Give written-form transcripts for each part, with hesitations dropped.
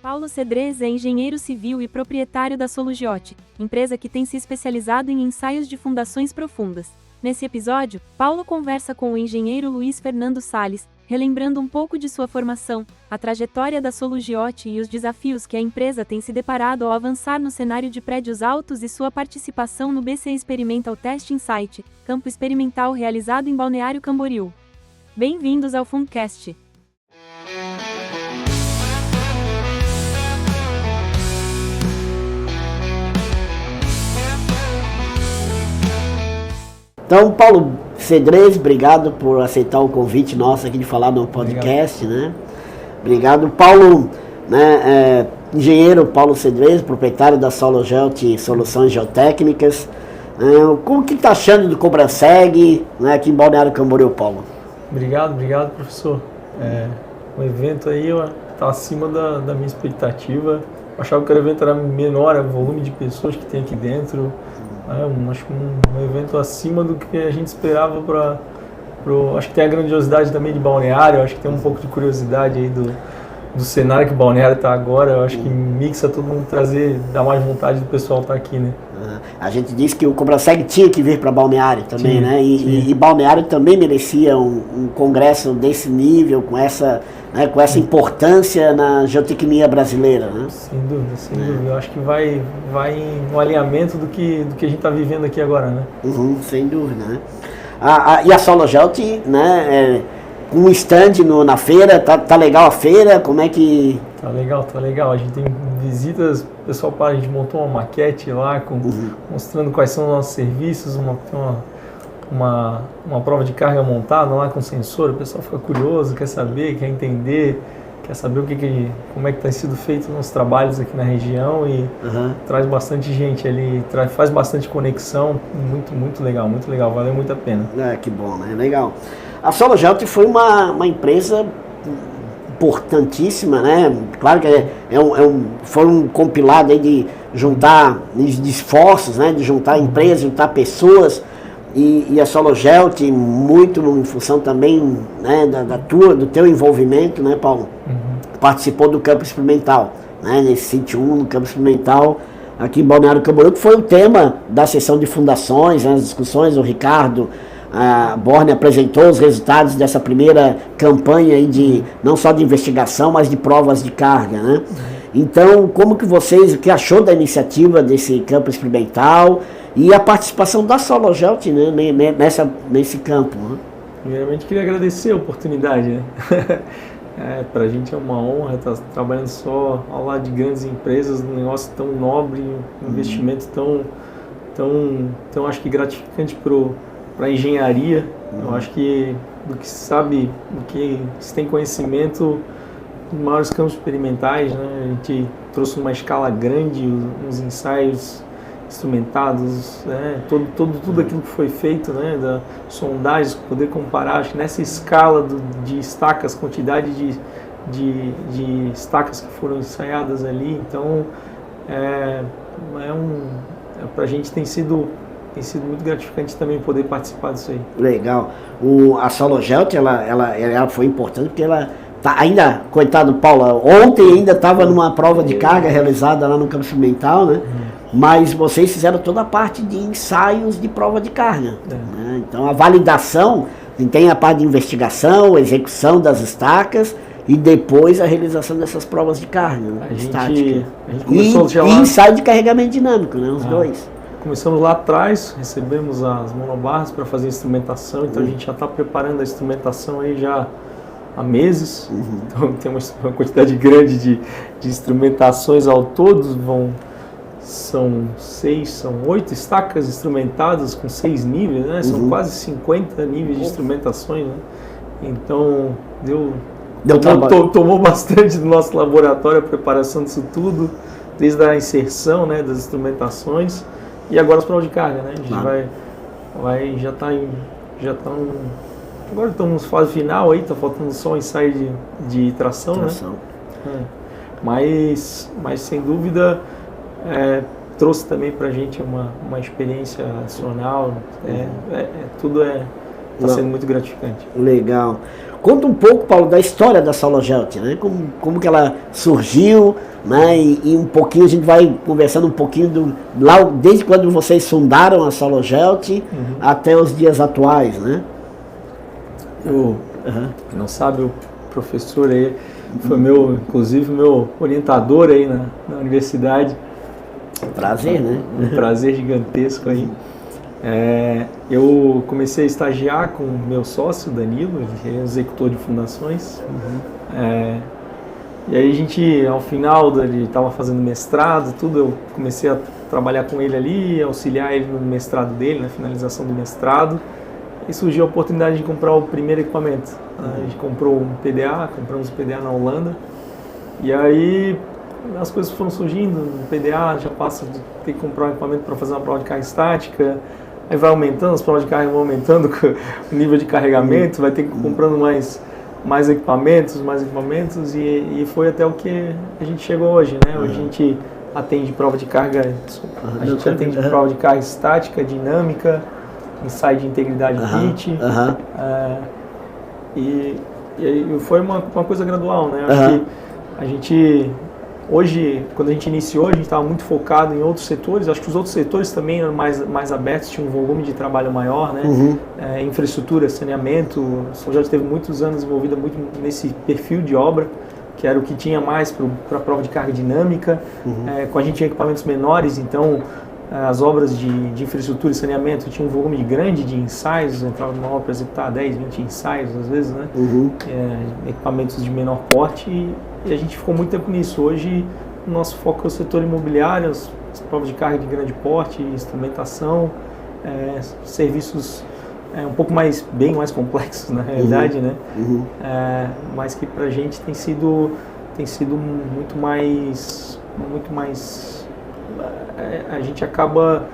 Paulo Cedrez é engenheiro civil e proprietário da Solugiot, empresa que tem se especializado em ensaios de fundações profundas. Nesse episódio, Paulo conversa com o engenheiro Luiz Fernando Salles, relembrando um pouco de sua formação, a trajetória da Solugiot e os desafios que a empresa tem se deparado ao avançar no cenário de prédios altos e sua participação no BC Experimental Testing Site, campo experimental realizado em Balneário Camboriú. Bem-vindos ao Fundcast. Então, Paulo Cedrez, obrigado por aceitar o convite nosso aqui de falar no podcast, né? Obrigado, Paulo, né? Engenheiro Paulo Cedrez, proprietário da Solugiot Soluções Geotécnicas. Como que está achando do Cobraseg, né, aqui em Balneário Camboriú, Paulo? Obrigado, professor. O evento aí está acima da minha expectativa. Eu achava que o evento era menor, o volume de pessoas que tem aqui dentro. Acho que um evento acima do que a gente esperava acho que tem a grandiosidade também de Balneário, acho que tem um pouco de curiosidade aí do cenário que o Balneário está agora. Eu acho que mixa todo mundo, dá mais vontade do pessoal estar aqui, né? A gente disse que o Cobraseg tinha que vir para Balneário também, né? E Balneário também merecia um congresso desse nível, com essa importância na geotecnia brasileira, né? Sem dúvida. Eu acho que vai no alinhamento do que a gente está vivendo aqui agora, né? Sem dúvida, né? E a Solugiot, né? Com um stand na feira, tá legal a feira? Como é que... Tá legal. A gente tem visitas, o pessoal a gente montou uma maquete lá, mostrando quais são os nossos serviços, uma prova de carga montada lá com sensor. O pessoal fica curioso, quer saber, quer entender, quer saber como é que tem sido feito os nossos trabalhos aqui na região e traz bastante gente ali, faz bastante conexão, muito legal, valeu muito a pena. Que bom, né? Legal. A Solugiot foi uma empresa importantíssima, né? Claro que foi um compilado aí de juntar de esforços, né? De juntar empresas, juntar pessoas, e a Solugiot muito em função também, né? Do teu envolvimento, né, Paulo? Participou do campo experimental, né? Nesse sítio 1, no campo experimental aqui em Balneário Camboriú, que foi o tema da sessão de fundações, né? As discussões. O Ricardo Borne apresentou os resultados dessa primeira campanha aí não só de investigação, mas de provas de carga, né? Então, o que achou da iniciativa desse campo experimental e a participação da Solugiot, né, nesse campo, né? Primeiramente, queria agradecer a oportunidade, né? Para a gente é uma honra estar trabalhando só ao lado de grandes empresas, um negócio tão nobre, um investimento tão acho que gratificante para a engenharia. Eu acho que do que se tem conhecimento dos maiores campos experimentais, né? A gente trouxe uma escala grande, uns ensaios instrumentados, né? Tudo aquilo que foi feito, né? Da sondagem, poder comparar, acho que nessa escala de estacas, quantidade de estacas que foram ensaiadas ali. Então, para a gente tem sido muito gratificante também poder participar disso aí. Legal. A Solugiot, ela foi importante porque ela tá ainda, coitado Paulo, ontem ainda estava numa prova de carga realizada lá no campo experimental, né? Mas vocês fizeram toda a parte de ensaios de prova de carga. Né? Então a validação, tem a parte de investigação, execução das estacas e depois a realização dessas provas de carga, né? A gente começou e ensaio de carregamento dinâmico, né? Os dois. Começamos lá atrás, recebemos as monobarras para fazer a instrumentação, então a gente já está preparando a instrumentação aí já há meses. Então tem uma quantidade grande de instrumentações ao todo, são 8 estacas instrumentadas com 6 níveis, né? São quase 50 níveis de instrumentações, né? Então tomou bastante do nosso laboratório a preparação disso tudo, desde a inserção, né, das instrumentações. E agora as provas de carga, né? A gente agora estamos na fase final aí, tá faltando só o ensaio de tração, né? Mas sem dúvida trouxe também pra gente uma experiência adicional. Tudo está sendo muito gratificante. Legal. Conta um pouco, Paulo, da história da Sologelt, né? Como que ela surgiu, né? E um pouquinho, a gente vai conversando um pouquinho lá, desde quando vocês fundaram a Sologelt até os dias atuais, né? Quem não sabe, o professor aí foi inclusive meu orientador aí na universidade. Prazer, né? Um prazer gigantesco aí. Eu comecei a estagiar com o meu sócio, Danilo, ele é executor de fundações. E aí a gente, ao final, ele estava fazendo mestrado, tudo, eu comecei a trabalhar com ele ali, auxiliar ele no mestrado dele, na finalização do mestrado. E surgiu a oportunidade de comprar o primeiro equipamento. A gente comprou compramos um PDA na Holanda. E aí as coisas foram surgindo, no PDA já passa de ter que comprar um equipamento para fazer uma prova de carga estática. Aí vai aumentando, as provas de carga vão aumentando com o nível de carregamento, vai ter que ir comprando mais equipamentos, e foi até o que a gente chegou hoje, né? Hoje a gente atende prova de carga, prova de carga estática, dinâmica, ensaio de integridade PIT, e foi uma coisa gradual, né? Acho que a gente hoje, quando a gente iniciou, a gente estava muito focado em outros setores. Acho que os outros setores também eram mais abertos, tinham um volume de trabalho maior, né? Infraestrutura, saneamento. A Sologelt teve muitos anos envolvida muito nesse perfil de obra, que era o que tinha mais para a prova de carga dinâmica. Com a gente tinha equipamentos menores, então as obras de infraestrutura e saneamento tinham um volume grande de ensaios, entrava numa obra para executar 10, 20 ensaios às vezes, né? Equipamentos de menor porte, e a gente ficou muito tempo nisso. Hoje o nosso foco é o setor imobiliário, as provas de carga de grande porte, instrumentação, serviços bem mais complexos na realidade, né? Mas que para a gente tem sido muito mais a gente acaba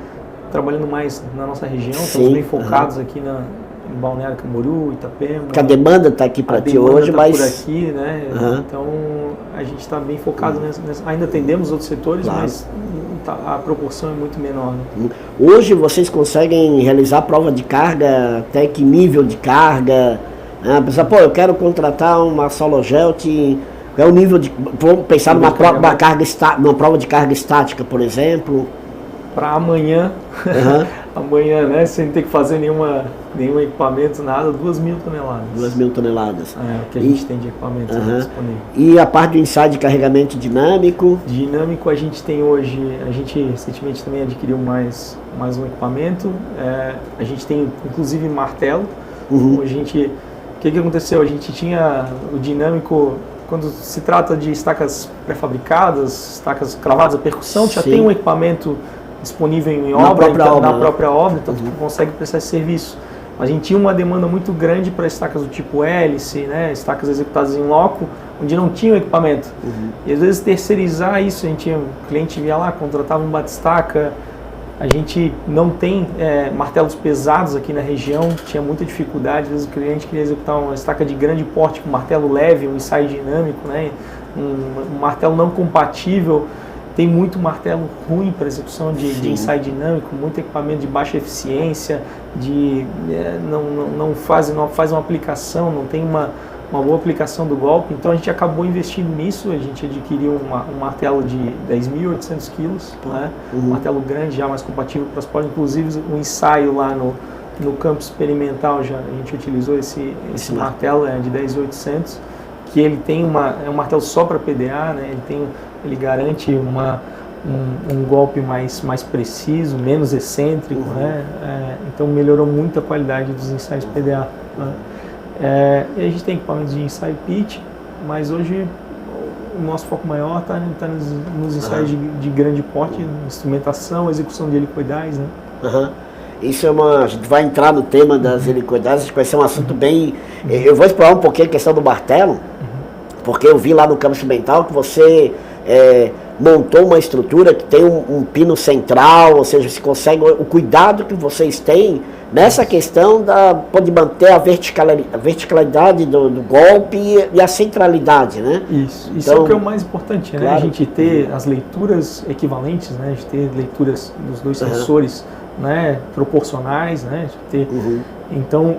trabalhando mais na nossa região, estamos bem focados aqui em Balneário Camboriú, Itapema. Porque a demanda está aqui para ti hoje, mas... por aqui, né? Então a gente está bem focado ainda atendemos outros setores, mas a proporção é muito menor. Né? Hoje vocês conseguem realizar prova de carga, até que nível de carga? A pessoa, eu quero contratar uma Sologelt. É o nível de... Vamos pensar numa prova de carga estática, por exemplo. Para amanhã, amanhã, né, sem ter que fazer nenhum equipamento, nada, 2.000 toneladas. 2.000 toneladas. O que a gente tem de equipamento disponível. E a parte do ensaio de carregamento dinâmico? Dinâmico a gente tem hoje, a gente recentemente também adquiriu mais um equipamento. A gente tem inclusive martelo. Hoje o que aconteceu? A gente tinha o dinâmico... Quando se trata de estacas pré-fabricadas, estacas cravadas a percussão, já tem um equipamento disponível em obra, na própria obra, então tu consegue prestar esse serviço. A gente tinha uma demanda muito grande para estacas do tipo hélice, né, estacas executadas em loco, onde não tinha o equipamento. E às vezes terceirizar isso, o cliente via lá, contratava um batistaca. A gente não tem martelos pesados aqui na região, tinha muita dificuldade. Às vezes o cliente queria executar uma estaca de grande porte com martelo leve, um ensaio dinâmico, né? Um martelo não compatível. Tem muito martelo ruim para execução de ensaio dinâmico, muito equipamento de baixa eficiência, não faz uma aplicação, não tem uma boa aplicação do golpe. Então a gente acabou investindo nisso, a gente adquiriu um martelo de 10.800 quilos, né? Um martelo grande, já mais compatível para as provas. Inclusive o ensaio lá no campo experimental, a gente utilizou esse martelo de 10.800, que ele tem é um martelo só para PDA, né? Ele garante um golpe mais preciso, menos excêntrico, né? Então melhorou muito a qualidade dos ensaios PDA, né? E a gente tem equipamentos de ensaio PIT, mas hoje o nosso foco maior está nos ensaios de grande porte, instrumentação, execução de helicoidais, né? Isso a gente vai entrar no tema das helicoidais, acho que vai ser um assunto bem... Eu vou explorar um pouquinho a questão do martelo, porque eu vi lá no campo experimental que você montou uma estrutura que tem um pino central, ou seja, se consegue o cuidado que vocês têm nessa questão pode manter a verticalidade do golpe e a centralidade, né? Isso é o que é o mais importante, né? Claro. A gente ter as leituras equivalentes, né? A gente ter leituras dos dois sensores, né? Proporcionais, né? A gente ter Então,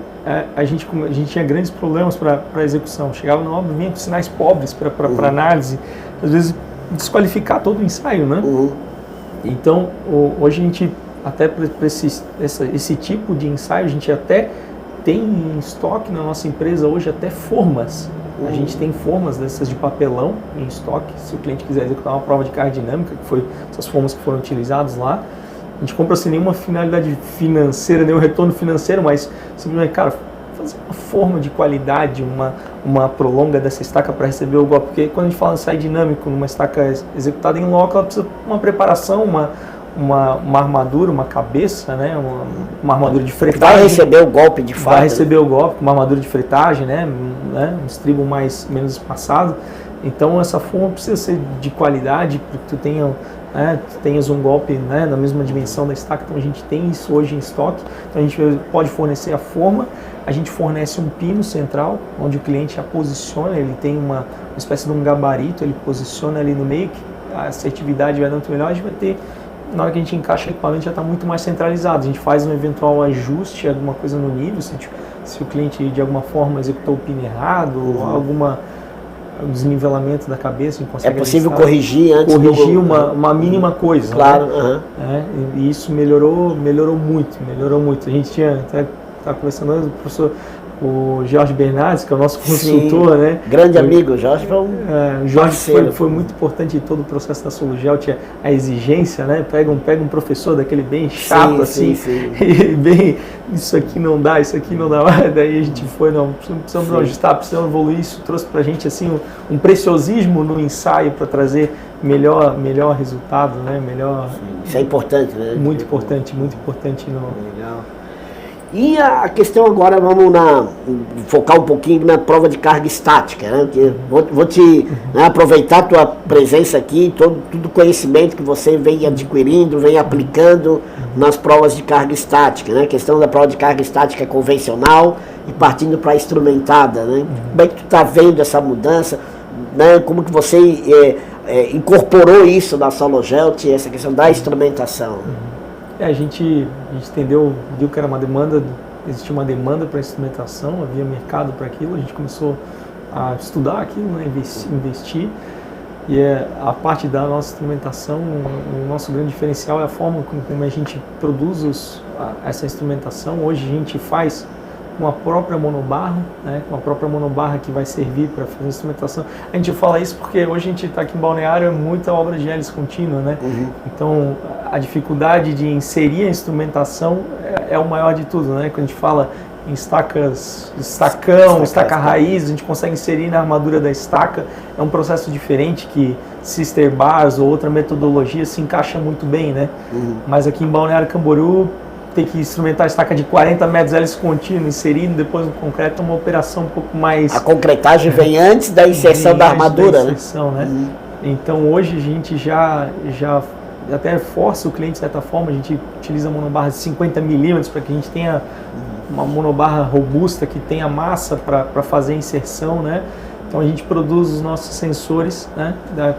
a gente tinha grandes problemas para execução. Chegava na obra, vinha com sinais pobres para análise, às vezes desqualificar todo o ensaio, né? Então, hoje a gente, até para esse tipo de ensaio, a gente até tem em estoque na nossa empresa hoje até formas. A gente tem formas dessas de papelão em estoque, se o cliente quiser executar uma prova de carga dinâmica, que foi essas formas que foram utilizadas lá. A gente compra sem nenhuma finalidade financeira, nenhum retorno financeiro, mas simplesmente, cara, fazer uma forma de qualidade, uma prolonga dessa estaca para receber o golpe. Porque quando a gente fala em ensaio dinâmico, numa estaca executada em loco, ela precisa de uma preparação, uma armadura, uma cabeça, né? Uma armadura de fretagem. Vai receber o golpe de fato. Vai receber o golpe, uma armadura de fretagem, né? Um estribo menos espaçado. Então essa forma precisa ser de qualidade, para que tu tenhas um golpe, né, na mesma dimensão da estaca. Então a gente tem isso hoje em estoque. Então a gente pode fornecer a forma, a gente fornece um pino central, onde o cliente a posiciona, ele tem uma espécie de um gabarito, ele posiciona ali no meio, que a assertividade vai dando melhor, a gente vai ter, na hora que a gente encaixa o equipamento, já está muito mais centralizado. A gente faz um eventual ajuste, alguma coisa no nível, se o cliente de alguma forma executou o pino errado, ou desnivelamento da cabeça, a gente consegue possível corrigir antes uma mínima coisa. Claro. Né? E isso melhorou muito. A gente tinha, até estava conversando antes, o professor o Jorge Bernardes, que é o nosso consultor, né? Grande amigo, o Jorge foi o Jorge foi muito importante em todo o processo da Solugel, tinha a exigência, né? Pega um professor daquele bem chato, sim. E bem, isso aqui não dá mais. Daí a gente foi, precisamos ajustar, precisamos evoluir. Isso trouxe pra gente assim um preciosismo no ensaio para trazer melhor resultado, né? Isso é importante, né? Muito importante no... Legal. E a questão agora, vamos focar um pouquinho na prova de carga estática, né? Vou te aproveitar a tua presença aqui, todo o conhecimento que você vem adquirindo, vem aplicando nas provas de carga estática, né? A questão da prova de carga estática convencional e partindo para a instrumentada, né? Como é que tu está vendo essa mudança, né? Como que você incorporou isso na Sologelt, essa questão da instrumentação? A gente entendeu, viu que era existia uma demanda para instrumentação, havia mercado para aquilo, a gente começou a estudar aquilo, né, investir, e a parte da nossa instrumentação, o nosso grande diferencial é a forma como a gente produz essa instrumentação. Hoje a gente faz uma própria monobarra, né, uma própria monobarra que vai servir para fazer a instrumentação. A gente fala isso porque hoje a gente está aqui em Balneário, é muita obra de hélice contínua, né? Então a dificuldade de inserir a instrumentação é o maior de tudo, né? Quando a gente fala em estaca raiz, a gente consegue inserir na armadura da estaca, é um processo diferente que sister bars ou outra metodologia se encaixa muito bem, né? Mas aqui em Balneário Camboriú tem que instrumentar a estaca de 40 metros hélice contínua, inserindo depois no concreto, é uma operação um pouco mais... A concretagem vem antes da inserção da armadura, né? Então hoje a gente já até força o cliente de certa forma, a gente utiliza monobarra de 50 milímetros para que a gente tenha uma monobarra robusta, que tenha massa para fazer a inserção, né? Então a gente produz os nossos sensores, né?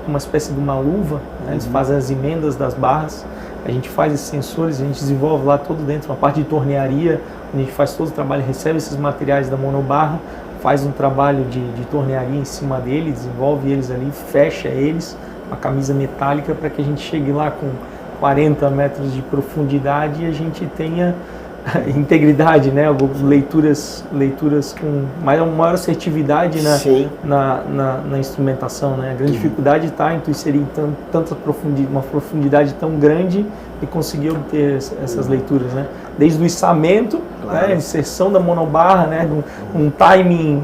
Uma espécie de uma luva, né? Eles fazem as emendas das barras. A gente faz esses sensores, a gente desenvolve lá todo dentro, uma parte de tornearia, onde a gente faz todo o trabalho, recebe esses materiais da monobarra, faz um trabalho de tornearia em cima dele, desenvolve eles ali, fecha eles, uma camisa metálica, para que a gente chegue lá com 40 metros de profundidade e a gente tenha integridade, né? Leituras com maior assertividade na instrumentação, né? A grande dificuldade está em tu inserir uma profundidade tão grande e conseguir obter essas leituras, né? Desde o içamento, né? A inserção da monobarra, né? Um timing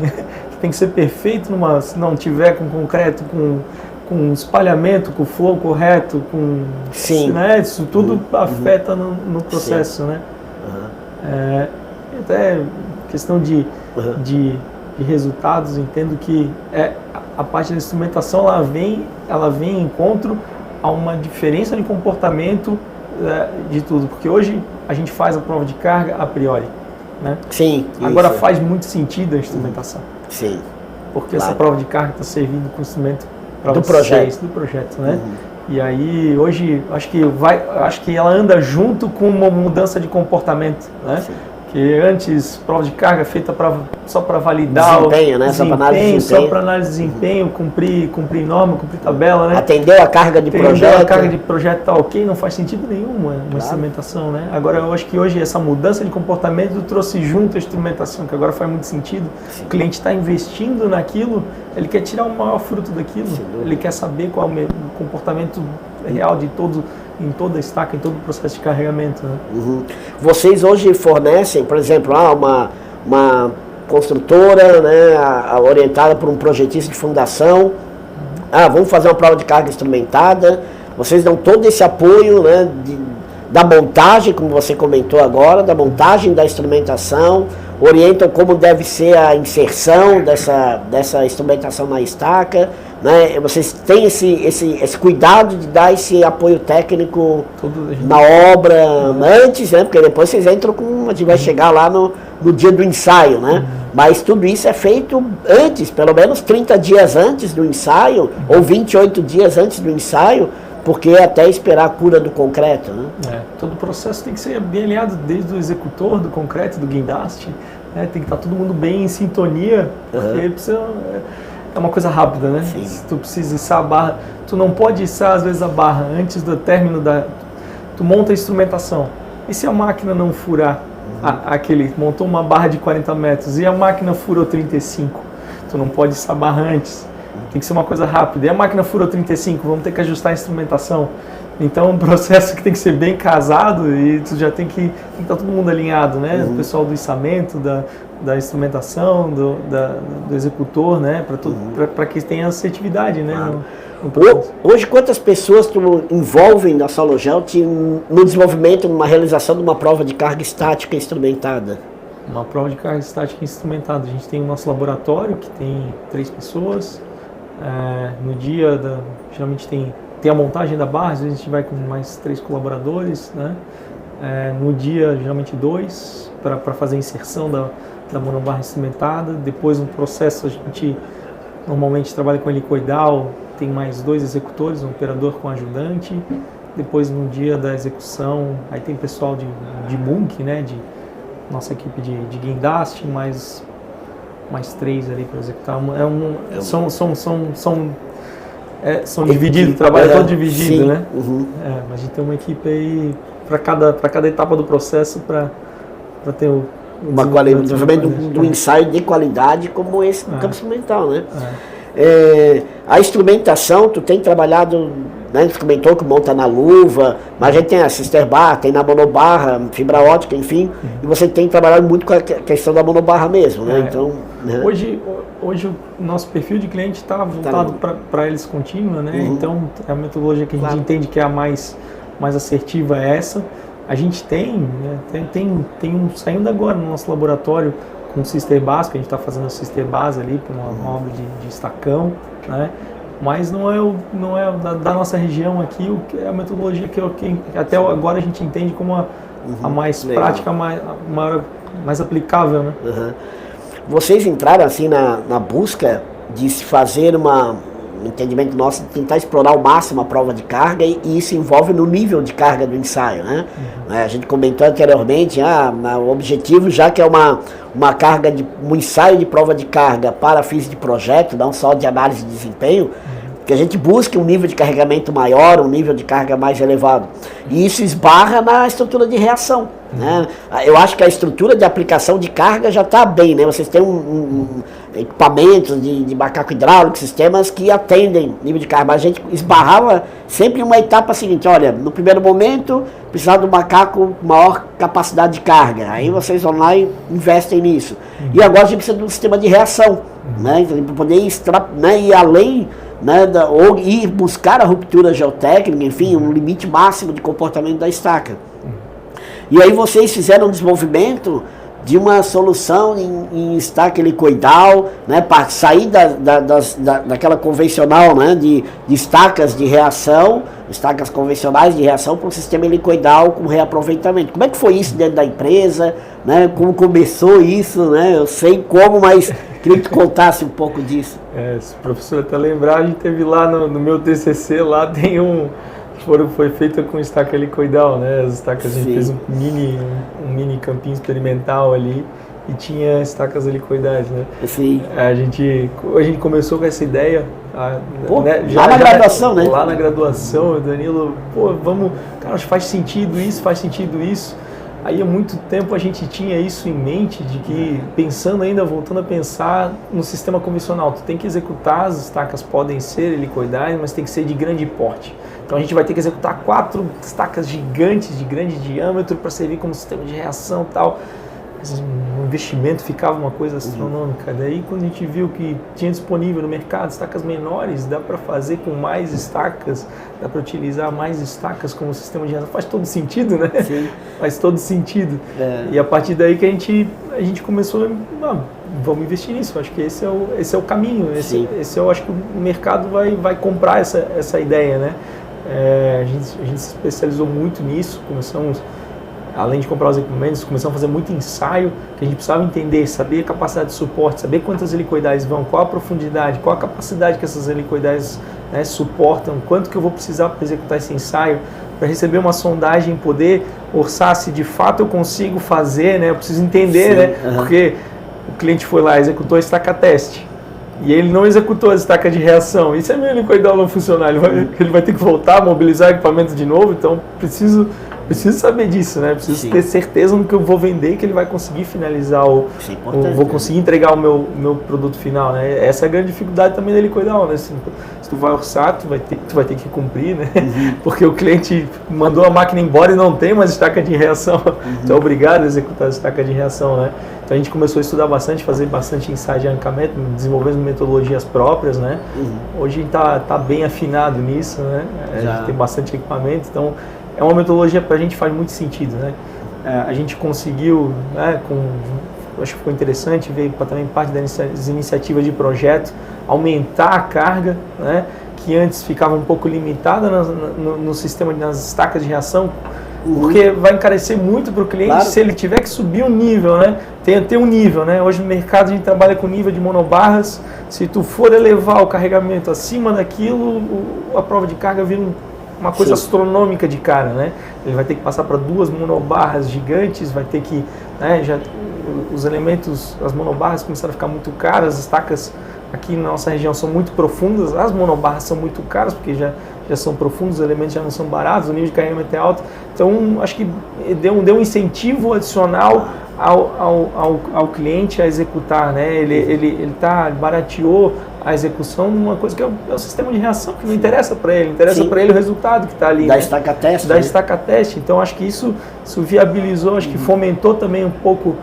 que tem que ser perfeito, se não tiver com concreto, com espalhamento, com flow correto, né? Isso tudo afeta no processo, né? Até questão de resultados, entendo que a parte da instrumentação ela vem em encontro a uma diferença de comportamento de tudo, porque hoje a gente faz a prova de carga a priori, né? Sim. Agora faz muito sentido a instrumentação. Sim. Porque essa prova de carga está servindo com o instrumento do projeto, né? E aí, hoje, acho que ela anda junto com uma mudança de comportamento, né? Que antes, prova de carga feita só para validar desempenho, né? Só para análise de desempenho. Só para análise de desempenho, cumprir norma, cumprir tabela, né? Atendeu a carga de projeto. Atendeu a carga de projeto, tá ok, não faz sentido nenhum uma instrumentação, né? Agora, eu acho que hoje essa mudança de comportamento trouxe junto a instrumentação, que agora faz muito sentido. Sim. O cliente está investindo naquilo, ele quer tirar o maior fruto daquilo, ele quer saber qual é o comportamento real de em toda a estaca, em todo o processo de carregamento. Né? Uhum. Vocês hoje fornecem, por exemplo, uma construtora, né, orientada por um projetista de fundação, vamos fazer uma prova de carga instrumentada, vocês dão todo esse apoio, né, da montagem, como você comentou agora, da montagem da instrumentação, orientam como deve ser a inserção dessa instrumentação na estaca, né? Vocês têm esse cuidado de dar esse apoio técnico na obra antes, né? Porque depois vocês entram a gente vai chegar lá no dia do ensaio, né? Mas tudo isso é feito antes, pelo menos 30 dias antes do ensaio, ou 28 dias antes do ensaio, porque é até esperar a cura do concreto, né? Todo o processo tem que ser bem alinhado, desde o executor do concreto, do guindaste, né? Tem que estar todo mundo bem em sintonia, porque é uma coisa rápida, né? Sim. Se tu precisa içar a barra, tu não pode içar às vezes a barra antes do término tu monta a instrumentação, e se a máquina não furar, montou uma barra de 40 metros e a máquina furou 35, tu não pode içar a barra antes. Tem que ser uma coisa rápida. E a máquina furou 35, vamos ter que ajustar a instrumentação. Então, é um processo que tem que ser bem casado e tu já tem que estar todo mundo alinhado, né? O pessoal do içamento, da instrumentação, do executor, né? Para que tenha assertividade, né? Hoje, quantas pessoas tu envolvem na Sologelt no desenvolvimento, numa realização de uma prova de carga estática instrumentada? Uma prova de carga estática instrumentada. A gente tem o nosso laboratório, que tem 3 pessoas. No dia, geralmente tem a montagem da barra, às vezes a gente vai com mais 3 colaboradores, né? No dia, geralmente 2, para fazer a inserção da monobarra instrumentada. Depois, no processo, a gente normalmente trabalha com helicoidal, tem mais 2 executores, um operador com ajudante. Depois, no dia da execução, aí tem pessoal de MUNC, né? Nossa equipe de guindaste, mais 3 ali para executar. São divididos, o trabalho é todo dividido, sim, né? Mas a gente tem uma equipe aí para cada etapa do processo para ter o desenvolvimento do ensaio de qualidade como esse no campo instrumental, né? A instrumentação, tu tem trabalhado, né, tu comentou que monta na luva, mas a gente tem a Sisterbar, tem na monobarra, fibra ótica, enfim, e você tem trabalhado muito com a questão da monobarra mesmo, né? Então, né? Hoje o nosso perfil de cliente está voltado para hélice contínua, né? Então, a metodologia que a gente entende que é a mais assertiva é essa. A gente tem saindo agora no nosso laboratório com o Sisterbar, que a gente está fazendo o Sisterbar ali para uma obra de estacão, né? Mas não é da nossa região aqui, é a metodologia que até agora a gente entende como a mais prática, mais aplicável, né? Vocês entraram assim na busca de se fazer um entendimento nosso, de tentar explorar ao máximo a prova de carga, e isso envolve no nível de carga do ensaio, né? A gente comentou anteriormente, o objetivo, já que é uma carga um ensaio de prova de carga para fins de projeto, não só de análise de desempenho, que a gente busque um nível de carregamento maior, um nível de carga mais elevado. E isso esbarra na estrutura de reação, né? Eu acho que a estrutura de aplicação de carga já está bem, né? Vocês têm equipamentos de macaco hidráulico, sistemas que atendem nível de carga, mas a gente esbarrava sempre em uma etapa seguinte: olha, no primeiro momento precisava do macaco com maior capacidade de carga, aí vocês vão lá e investem nisso. E agora a gente precisa de um sistema de reação, né? Para poder ir além, né, ou ir buscar a ruptura geotécnica, enfim, um limite máximo de comportamento da estaca. E aí vocês fizeram um desenvolvimento de uma solução em estaca helicoidal, né, para sair daquela convencional, né, de estacas de reação, estacas convencionais de reação, para um sistema helicoidal com reaproveitamento. Como é que foi isso dentro da empresa, né, como começou isso, né? Eu sei como, mas queria que tu contasse um pouco disso. Se o professor até lembrar, a gente teve lá no meu TCC, lá tem foi feita com estaca helicoidal, né? As estacas, a gente Sim. fez um mini campinho experimental ali e tinha estacas helicoidais, né? Sim. A gente começou com essa ideia, Pô, né? lá na graduação, né? Lá na graduação, o Danilo, pô, vamos, cara, acho que faz sentido isso. Aí há muito tempo a gente tinha isso em mente, de que voltando a pensar no sistema convencional, tu tem que executar, as estacas podem ser helicoidais, mas tem que ser de grande porte. Então a gente vai ter que executar 4 estacas gigantes de grande diâmetro para servir como sistema de reação e tal. Mas o investimento ficava uma coisa astronômica. Daí quando a gente viu que tinha disponível no mercado estacas menores, dá para fazer com mais estacas, dá para utilizar mais estacas como sistema de reação. Faz todo sentido, né? Sim. Faz todo sentido. É. E a partir daí que a gente começou, vamos investir nisso. Acho que esse é o caminho. Esse eu acho que o mercado vai comprar essa ideia, né? A gente se especializou muito nisso. Começamos, além de comprar os equipamentos, começamos a fazer muito ensaio, que a gente precisava entender, saber a capacidade de suporte, saber quantas helicoidais vão, qual a profundidade, qual a capacidade que essas helicoidais, né, suportam, quanto que eu vou precisar para executar esse ensaio, para receber uma sondagem e poder orçar se de fato eu consigo fazer, né? Eu preciso entender, Sim, né? Porque o cliente foi lá, executou a estaca teste, e ele não executou a estaca de reação. E se a minha helicoidal não funcionar, ele vai ter que voltar, mobilizar o equipamento de novo. Então preciso saber disso, né? Preciso ter certeza no que eu vou vender, que ele vai conseguir finalizar vou conseguir entregar o meu produto final, né? Essa é a grande dificuldade também da helicoidal, né? Se tu vai orçar, tu vai ter que cumprir, né? Porque o cliente mandou a máquina embora e não tem mais estaca de reação. Tu é obrigado a executar a estaca de reação, né? Então a gente começou a estudar bastante, fazer bastante ensaio de arrancamento, desenvolvendo metodologias próprias, né? Hoje a gente tá bem afinado nisso, né? A gente tem bastante equipamento, então é uma metodologia que para a gente faz muito sentido, né? A gente conseguiu, né, acho que ficou interessante, veio também parte das iniciativas de projeto, aumentar a carga, né, que antes ficava um pouco limitada no sistema das estacas de reação, porque vai encarecer muito para o cliente se ele tiver que subir um nível, né? Tem um nível, né? Hoje no mercado a gente trabalha com nível de monobarras. Se tu for elevar o carregamento acima daquilo, a prova de carga vira uma coisa astronômica de cara, né? Ele vai ter que passar para 2 monobarras gigantes, vai ter que, né, os elementos, as monobarras começaram a ficar muito caras, as estacas aqui na nossa região são muito profundas, as monobarras são muito caras, porque já são profundos, os elementos já não são baratos, o nível de carregamento é alto. Então, acho que deu um incentivo adicional ao cliente a executar, né? Ele barateou a execução numa coisa que é o sistema de reação, que não interessa para ele, interessa para ele o resultado que está ali. Da estaca teste. Da estaca teste. Então, acho que isso viabilizou, acho que fomentou também um pouco.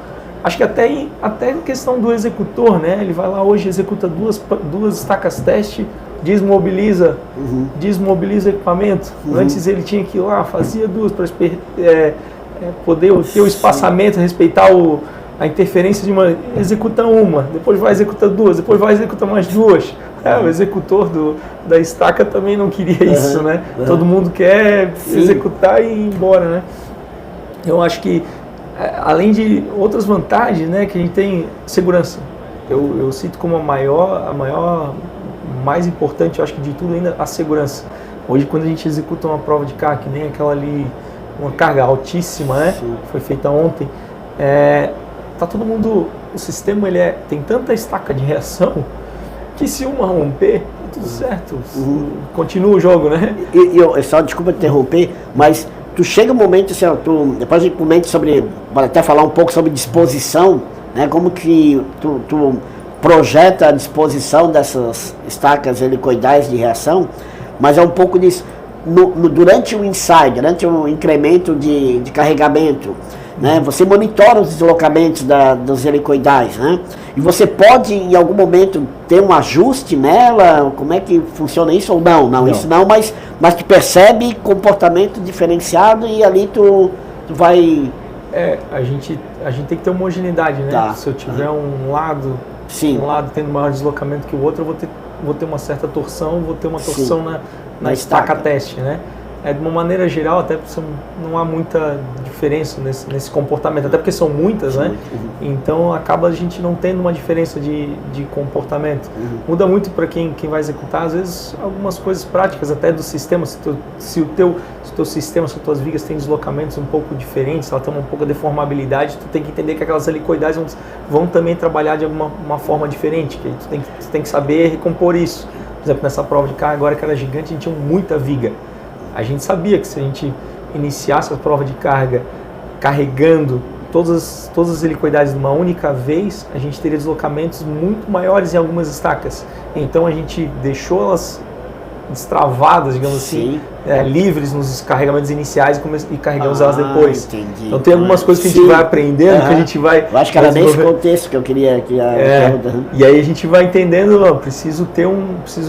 Acho que até em questão do executor, né? Ele vai lá hoje, executa duas estacas teste, desmobiliza o equipamento. Antes ele tinha que ir lá, fazia 2 para poder ter o espaçamento, respeitar a interferência de uma, executa uma, depois vai executar 2, depois vai executar mais 2. O executor da estaca também não queria isso, né? Todo mundo quer executar e ir embora, né? Eu acho que além de outras vantagens, né, que a gente tem segurança. Eu cito como a maior, mais importante, eu acho que de tudo ainda, a segurança. Hoje, quando a gente executa uma prova de carga, que nem aquela ali, uma carga altíssima, né, foi feita ontem, tá todo mundo, o sistema tem tanta estaca de reação que se uma romper, tá tudo certo, continua o jogo, né? Só desculpa te interromper, mas tu chega um momento, assim, depois a gente comenta sobre, pode até falar um pouco sobre disposição, né, como que tu projeta a disposição dessas estacas helicoidais de reação, mas é um pouco disso. Durante o ensaio, durante o incremento de carregamento, né, você monitora os deslocamentos dos helicoidais, né, e você pode em algum momento ter um ajuste nela. Como é que funciona isso ou não? Não, isso não, mas tu percebe comportamento diferenciado e ali tu vai... A gente tem que ter homogeneidade, né? Tá. Se eu tiver um lado tendo maior deslocamento que o outro, eu vou ter uma certa torção, vou ter uma torção na estaca teste, né? de uma maneira geral, até não há muita diferença nesse comportamento, até porque são muitas, né? Então acaba a gente não tendo uma diferença de comportamento. Muda muito para quem vai executar, às vezes, algumas coisas práticas até do sistema. Se o teu sistema, se as tuas vigas têm deslocamentos um pouco diferentes, ela tem um pouco de deformabilidade, tu tem que entender que aquelas helicoidais vão também trabalhar de uma forma diferente, que tu tem que saber recompor isso. Por exemplo, nessa prova de carga agora que era gigante, a gente tinha muita viga. A gente sabia que se a gente iniciasse a prova de carga carregando todas as helicoidais de uma única vez, a gente teria deslocamentos muito maiores em algumas estacas. Então a gente deixou elas destravadas, digamos assim, livres nos carregamentos iniciais e carregamos elas depois. Entendi. Então tem algumas coisas que a gente vai aprendendo, que a gente vai... Eu acho que era nesse contexto que eu queria... E aí a gente vai entendendo, preciso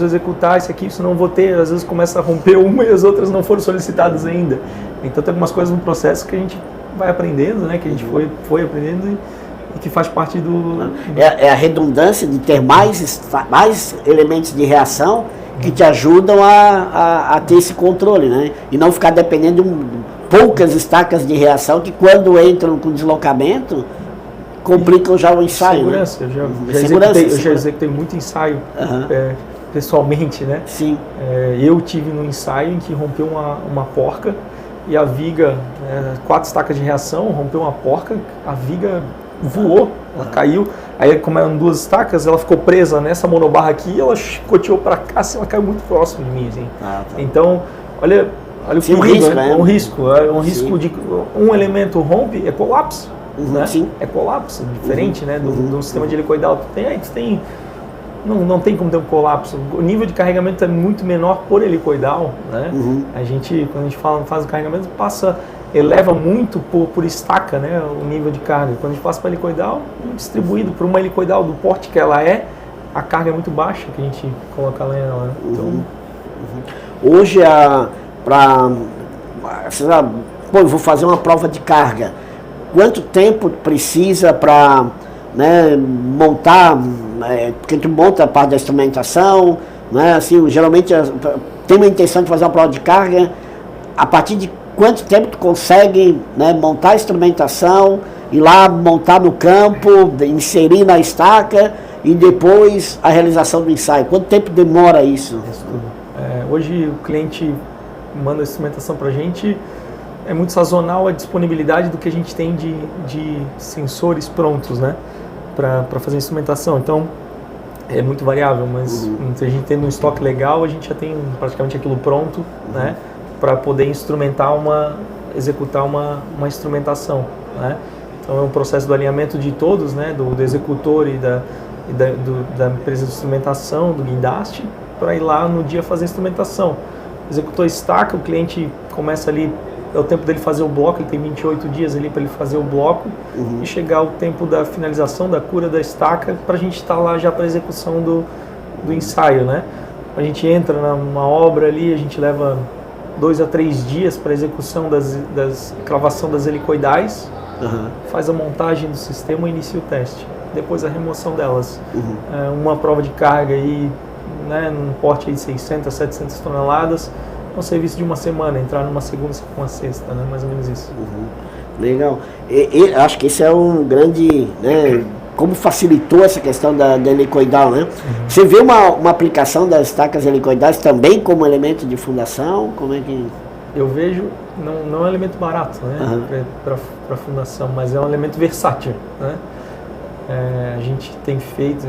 executar isso aqui, senão eu vou ter, às vezes começa a romper uma e as outras não foram solicitadas ainda. Então tem algumas coisas no processo que a gente vai aprendendo, né, que a gente foi aprendendo e que faz parte do... É a redundância de ter mais elementos de reação que te ajudam a ter esse controle, né? E não ficar dependendo de poucas estacas de reação que quando entram com deslocamento complicam já o ensaio. Segurança, né? Eu já executei muito ensaio pessoalmente, né? Sim. Eu tive no ensaio em que rompeu uma porca e a viga, 4 estacas de reação, rompeu uma porca, a viga voou, ela caiu, aí como eram 2 estacas, ela ficou presa nessa monobarra aqui e ela chicoteou para cá, assim, ela caiu muito próximo de mim, assim. Então, olha o Sim, perigo, risco, né? né? Um risco de um elemento rompe, é colapso, né? Sim. É colapso, diferente, né, do sistema de helicoidal. Não tem como ter um colapso. O nível de carregamento é muito menor por helicoidal, né? Quando a gente faz o carregamento, eleva muito por estaca, né, o nível de carga. Quando a gente passa para helicoidal, distribuído por uma helicoidal do porte que ela a carga é muito baixa que a gente coloca lá nela. Né? Então, hoje, eu vou fazer uma prova de carga. Quanto tempo precisa para, né, montar, porque tu monta a parte da instrumentação, né, assim, geralmente tem uma intenção de fazer uma prova de carga, a partir de quanto tempo tu consegue, né, montar a instrumentação, ir lá montar no campo, inserir na estaca e depois a realização do ensaio? Quanto tempo demora isso? Hoje o cliente manda a instrumentação para a gente, é muito sazonal a disponibilidade do que a gente tem de sensores prontos, né, para fazer a instrumentação. Então é muito variável, mas se a gente tem um estoque legal, a gente já tem praticamente aquilo pronto, né, para poder executar uma instrumentação, né? Então é um processo do alinhamento de todos, né, do executor e da empresa de instrumentação, do guindaste, para ir lá no dia fazer a instrumentação. Executou a estaca, o cliente começa ali, é o tempo dele fazer o bloco, ele tem 28 dias ali para ele fazer o bloco e chegar o tempo da finalização, da cura da estaca, para a gente estar lá já para a execução do ensaio, né? A gente entra numa obra ali, a gente leva 2 a 3 dias para a execução cravação das helicoidais, faz a montagem do sistema e inicia o teste. Depois a remoção delas. Uma prova de carga aí, né, num porte aí de 600 a 700 toneladas, é um serviço de uma semana, entrar numa segunda com uma sexta, né, mais ou menos isso. Legal. Acho que esse é um grande, né, como facilitou essa questão da helicoidal, né? Você vê uma aplicação das estacas helicoidais também como elemento de fundação? Como é que... Eu vejo, não é um elemento barato, né, para fundação, mas é um elemento versátil, né? A gente tem feito,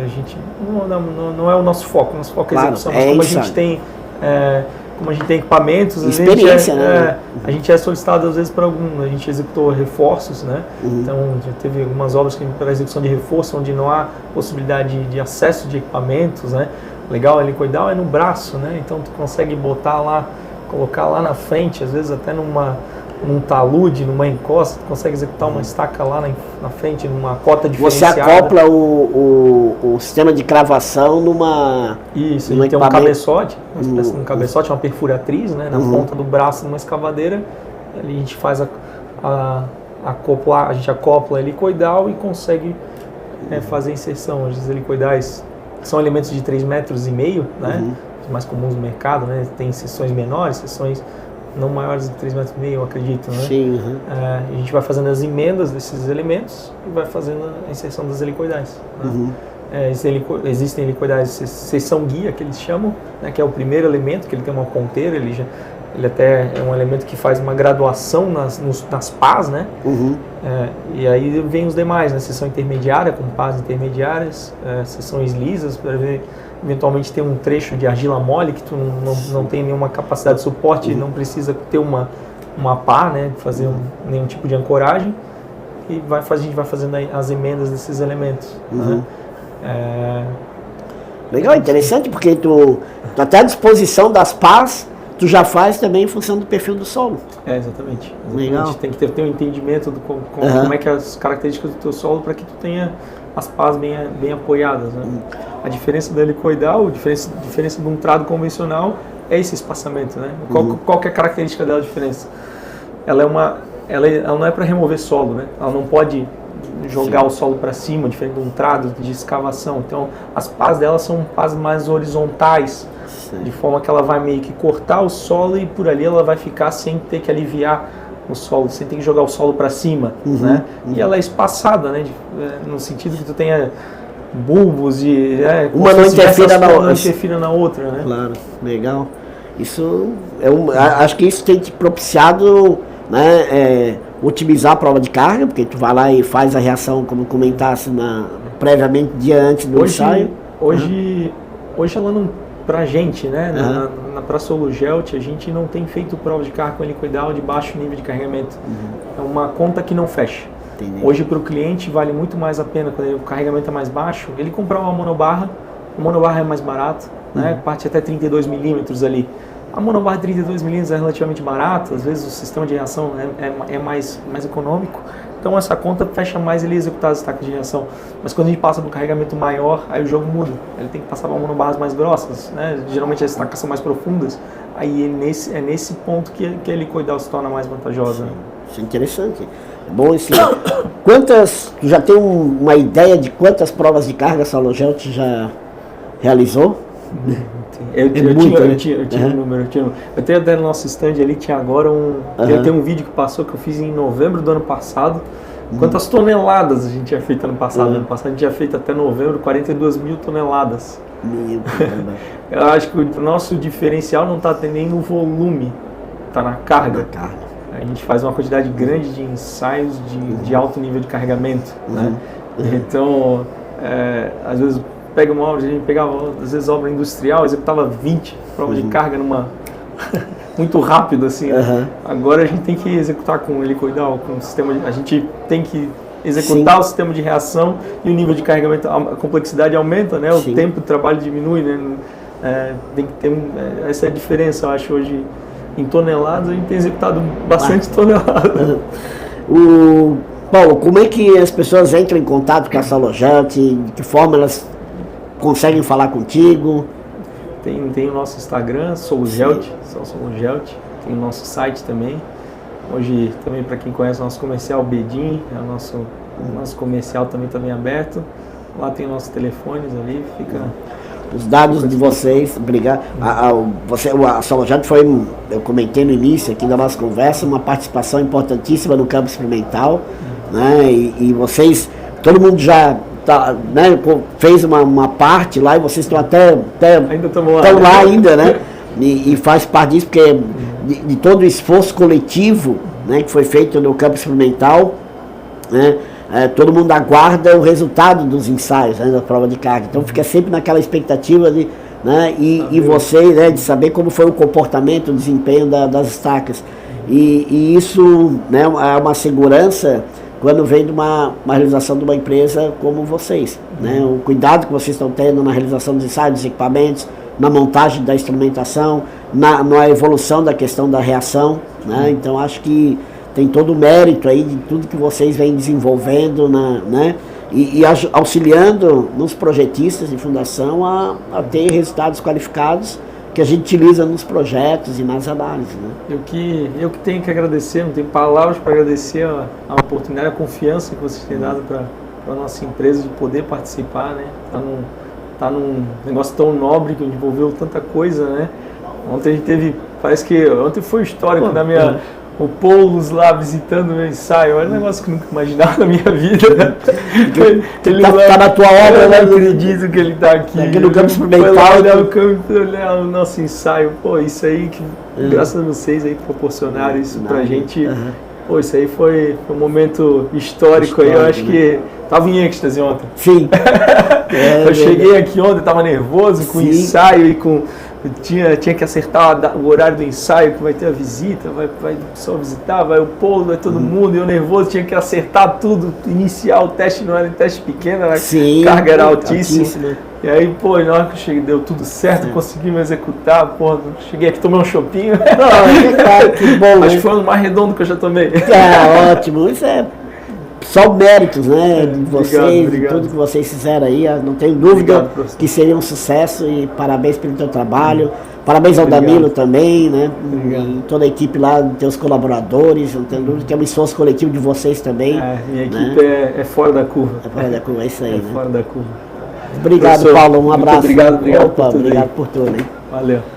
não é o nosso foco é a execução, mas como a gente tem... como a gente tem equipamentos, experiência, né? A gente é solicitado às vezes para a gente executou reforços, né? Então já teve algumas obras para execução de reforço onde não há possibilidade de acesso de equipamentos, né? Legal, a helicoidal é no braço, né? Então tu consegue botar lá, colocar lá na frente, às vezes até num talude, numa encosta, tu consegue executar uma estaca lá na frente, numa cota diferenciada. Você acopla o sistema de cravação numa... Isso, ele tem um cabeçote, uma espécie de um cabeçote, uma perfuratriz, né, na ponta do braço, numa escavadeira. Ali a gente faz a gente acopla a helicoidal e consegue fazer a inserção. As helicoidais são elementos de 3,5 metros, né, os mais comuns no mercado, né, tem seções menores, seções não maiores de 3,5 metros, eu acredito, né? Sim. A gente vai fazendo as emendas desses elementos e vai fazendo a inserção das helicoidais. Né? Existem helicoidais de seção guia, que eles chamam, né, que é o primeiro elemento, que ele tem uma ponteira, ele até é um elemento que faz uma graduação nas pás, né? E aí vem os demais, né? Seção intermediária, com pás intermediárias, seções lisas, para ver, eventualmente tem um trecho de argila mole que tu não tem nenhuma capacidade de suporte, não precisa ter uma pá, né? Fazer nenhum tipo de ancoragem, e a gente vai fazendo as emendas desses elementos. Né? Legal, interessante, porque tu até à disposição das pás, tu já faz também em função do perfil do solo. Exatamente. Legal. Tem que ter um entendimento de como é que as características do teu solo para que tu tenha as pás bem apoiadas. Né? A diferença da helicoidal, a diferença de um trado convencional é esse espaçamento. Né? Qual que é a característica dela, a diferença? Ela não é para remover solo, né? Ela não pode jogar o solo para cima, diferente de um trado de escavação. Então, as pás dela são pás mais horizontais, de forma que ela vai meio que cortar o solo e por ali ela vai ficar sem ter que aliviar o solo, sem ter que jogar o solo para cima, né? E ela é espaçada, né? No sentido que tu tenha bulbos e uma não interfira na outra, né? Claro, legal. Isso acho que isso tem te propiciado, né? Otimizar a prova de carga, porque tu vai lá e faz a reação, como comentasse previamente, dia antes do ensaio. Hoje ela não, pra gente, né, pra Solugelt, a gente não tem feito prova de carga com helicoidal de baixo nível de carregamento. É uma conta que não fecha. Entendi. Hoje para o cliente vale muito mais a pena, quando o carregamento é mais baixo, ele comprar uma monobarra, a monobarra é mais barato, né, parte até 32 milímetros ali. A monobarra de 32 milímetros é relativamente barata, às vezes o sistema de reação é mais econômico, então essa conta fecha mais ele executar as estacas de reação. Mas quando a gente passa para um carregamento maior, aí o jogo muda, ele tem que passar para monobarras mais grossas, né? Geralmente as estacas são mais profundas, aí é nesse ponto que a helicoidal se torna mais vantajosa. Né? Isso é interessante. É bom esse. Tu já tem uma ideia de quantas provas de carga a Solugelt já realizou? Eu tinha um número. Eu tenho até no nosso stand ali, tinha agora tem um vídeo que passou que eu fiz em novembro do ano passado. Quantas toneladas a gente tinha feito ano passado? Ano passado a gente tinha feito até novembro 42 mil toneladas. Eu acho que o nosso diferencial não está nem no volume, está na carga. A gente faz uma quantidade grande de ensaios de alto nível de carregamento. Né? Então, às vezes pega uma obra, a gente pegava às vezes obra industrial, executava 20 provas de carga muito rápido assim. Agora a gente tem que executar com helicoidal, com o sistema a gente tem que executar o sistema de reação e o nível de carregamento, a complexidade aumenta, né? O tempo de trabalho diminui, né? Tem que ter essa é a diferença, eu acho, hoje em toneladas a gente tem executado bastante toneladas. Paulo, como é que as pessoas entram em contato com a Solugelt? De que forma elas conseguem falar contigo? Tem o nosso Instagram, Solugelt, tem o nosso site também. Hoje, também para quem conhece o nosso comercial, Bedim, o nosso comercial também está bem aberto. Lá tem nossos telefones ali, fica... Os dados de vocês, obrigado. A Solugelt foi, eu comentei no início aqui da nossa conversa, uma participação importantíssima no campo experimental, né? E vocês, todo mundo já né, fez uma parte lá e vocês estão até ainda estão lá ainda, né? E faz parte disso porque de todo o esforço coletivo, né, que foi feito no campo experimental, né? Todo mundo aguarda o resultado dos ensaios, né, da prova de carga. Então fica sempre naquela expectativa de, né, e vocês, né, de saber como foi o comportamento, o desempenho das estacas. E isso, né, é uma segurança quando vem de uma realização de uma empresa como vocês. Né, o cuidado que vocês estão tendo na realização dos ensaios, dos equipamentos, na montagem da instrumentação, na evolução da questão da reação. Né, então acho que tem todo o mérito aí de tudo que vocês vêm desenvolvendo, né, e auxiliando nos projetistas de fundação a ter resultados qualificados que a gente utiliza nos projetos e nas análises. Né? Eu que tenho que agradecer, não tenho palavras para agradecer a oportunidade, a confiança que vocês têm dado para a nossa empresa de poder participar, né? Tá num negócio tão nobre que envolveu tanta coisa, né? Ontem a gente teve Parece que ontem foi histórico na minha... O Poulos lá visitando o meu ensaio, era um negócio que eu nunca imaginava na minha vida. Ele tá na tua obra, né? Eu não acredito que ele tá aqui. Aqui no campo experimental. Foi lá olhar o campo, olhar o nosso ensaio. Pô, isso aí, que graças a vocês aí proporcionaram isso pra gente. Pô, isso aí foi um momento histórico aí. Eu acho que tava em êxtase ontem. Sim. Eu cheguei aqui ontem, tava nervoso com o ensaio e com... Tinha que acertar o horário do ensaio, que vai ter a visita, vai o pessoal visitar, vai o Paulo, vai todo mundo, e eu nervoso, tinha que acertar tudo, iniciar o teste, não era um teste pequeno, a carga era altíssima. E aí, pô, na hora que eu cheguei, deu tudo certo, consegui me executar, pô, cheguei aqui, tomei um chopinho. Que bom. Acho que foi o mais redondo que eu já tomei. Ótimo, isso é só méritos, né, de vocês, obrigado. de tudo que vocês fizeram aí, não tenho dúvida Obrigado, que seria um sucesso e parabéns pelo teu trabalho, parabéns ao Danilo também, né, e toda a equipe lá, teus colaboradores, não tenho dúvida que é um esforço coletivo de vocês também. Minha equipe é fora da curva. É fora da curva, é isso aí, né. Fora da curva. Obrigado, Professor, Paulo, um abraço. Muito obrigado Opa, obrigado por tudo, hein. Valeu.